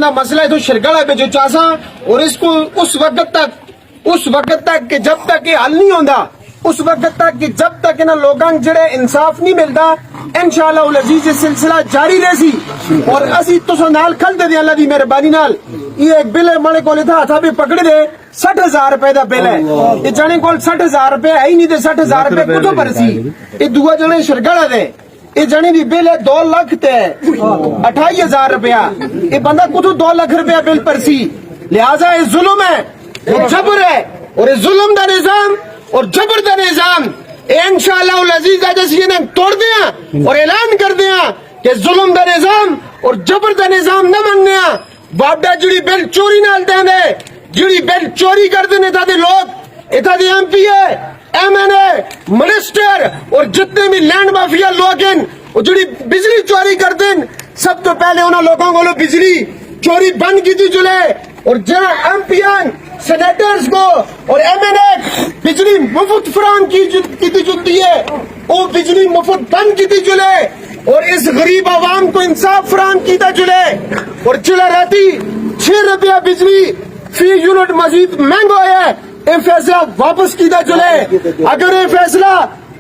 دا مسئلہ ہے تو شرگڑا پہ جو چاسا اور اس کو اس وقت تک کہ جب تک یہ حل نہیں ہوندا، اس وقت تک کہ جب تک انہاں لوگاں جڑے انصاف نہیں ملدا، انشاءاللہ العزیز یہ سلسلہ جاری رہے سی اور اسی تساں نال کھل دے اللہ دی مہربانی نال یہ ایک بل ہے ماڑے کول تھا ہتھا بھی پکڑ دے 60,000 روپے دا بل ہے یہ جانے کول 60,000 روپے ہے ہی نہیں تے 60,000 روپے کتھوں پرسی یہ دوجا جنے شرگڑا دے یہ جانی دی بل ہے 2 لاکھ تے 28,000 روپیہ یہ بندہ کتھوں 2 لاکھ روپیہ بل پرسی لہذا یہ ظلم ہے یہ جبر ہے اور یہ ظلم دا نظام اور جبر دا نظام انشاءاللہ العزیز آج اسی انہیں توڑ دیا اور اعلان کر دیا کہ ظلم دا نظام اور جبر دا نظام نہ منیا وابڈا جڑی بل چوری نال دیں دے جڑی بل چوری کر دینے تھا دے لوگ اتھا دی M P A M N A minister اور جتنے بھی لینڈ مافیا لوگ ہیں وہ جڑی بجلی چوری کر دیں سب تو پہلے انہوں لوگوں کو بجلی چوری بند کی تھی جلے اور جہاں ایم پی این سینیٹرز کو اور ایم این اے بجلی مفت فراہم کی تھی جلتی ہے وہ بجلی مفت بند کی تھی جلے اور اس غریب عوام کو انصاف فراہم کیتا جلے اور چلا رہتی 6 روپیہ بجلی فی یونٹ مزید مہنگا ہے یہ فیصلہ واپس کیتا جلے اگر یہ فیصلہ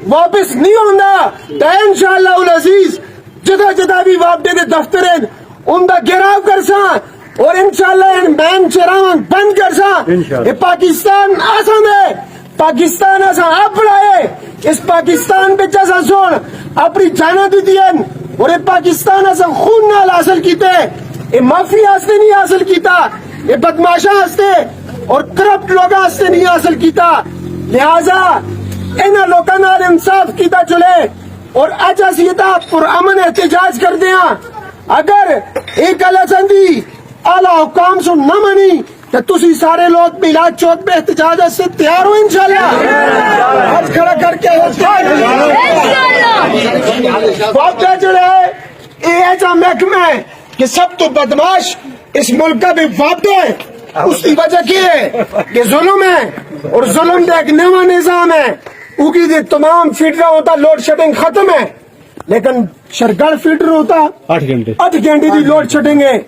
واپس نہیں ہوندہ تو انشاءاللہ العزیز جدہ جدہ بھی واپڈے دے دفتر ہیں ان دا گراو کرساں اور انشاءاللہ ان بین چراوان بند کرساں یہ پاکستان آسان ہے پاکستان آسان آپ بڑھائے اس پاکستان پہ جیسا سون اپنی جانا دی دین اور یہ پاکستان آسان خون نال حاصل کیتے یہ مافی آستے نہیں حاصل کیتا یہ بدماشا آستے اور کرپٹ لوگا آستے نہیں حاصل کیتا لہذا انہا لوگا نال انصاف کیتا چلے اور اجا سیدہ پر امن احتجاج کر دیا اگر ایک الاسندی اعلیٰ حکام سن نہ منی کہ تسی سارے لوگ میلاد چوک پہ احتجاج سے تیار ہو انشاءاللہ ہاتھ کھڑا کر کے واقعہ جڑے اے ایسا محکمہ ہے کہ سب تو بدماش اس ملک کا بھی واقع ہے اس کی وجہ کی ہے کہ ظلم ہے اور ظلم کا ایک نیا نظام ہے اوکی دے تمام فیڈر ہوتا لوڈ شیڈنگ ختم ہے لیکن شرگڑ فیڈر ہوتا 8 گھنٹے دی لوڈ شیڈنگ ہے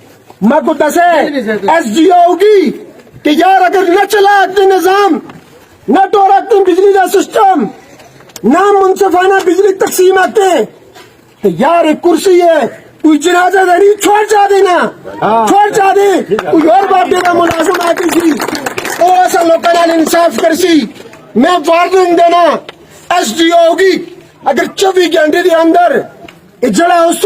میں کو دسے ایس ڈی او ہوگی کہ یار اگر نہ چلا اپنے نظام نہ ٹور اپنے بجلی کا سسٹم نہ منصفانہ بجلی تقسیم آتے تو یار ایک کرسی ہے کوئی جنازہ داری چھوڑ جا دینا چھوڑ جا دے کوئی اور بات دینا ملازم آتی سی اور ایسا لوکل انصاف کرسی میں وارننگ دینا ایس ڈی او ہوگی اگر 24 گھنٹے دے اندر جڑا اس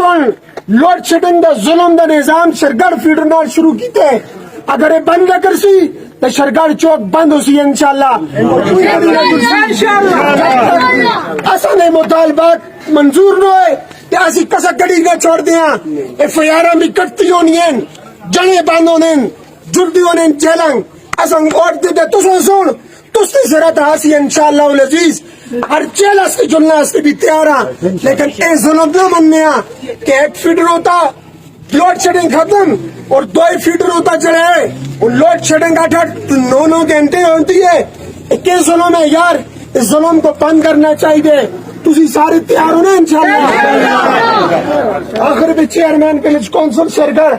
لوڈ شیڈنگ دا ظلم دا نظام شرگڑ فیڈر نال شروع کیتے اگر یہ بند نہ کرسی تو شرگڑ چوک بند ہو سی انشاءاللہ اصل مطالبات منظور نہ ہوئے کہ اسی کسا گڑی نہ چھوڑ دیا ایف آئی آر بھی کٹتی ہونی ہیں جڑے بند ہونے جڑتی ہونے جیلنگ اصل ووٹ دے دے تسوں سن تستی سرات ہاسی انشاءاللہ العزیز ہر جیل اس کے جلنا اس کے بھی تیار ہیں لیکن اے ظلم نہ مننے کہ ایک فیڈر ہوتا لوڈ شیڈنگ ختم اور 2 فیڈر ہوتا چلے اور لوڈ شیڈنگ 8-9 گھنٹے ہوتی ہے ایک ظلم ہے یار اس ظلم کو بند کرنا چاہیے تسی سارے تیار ہونا انشاءاللہ آخر بھی چیئرمین ولیج کونسل شرگڑ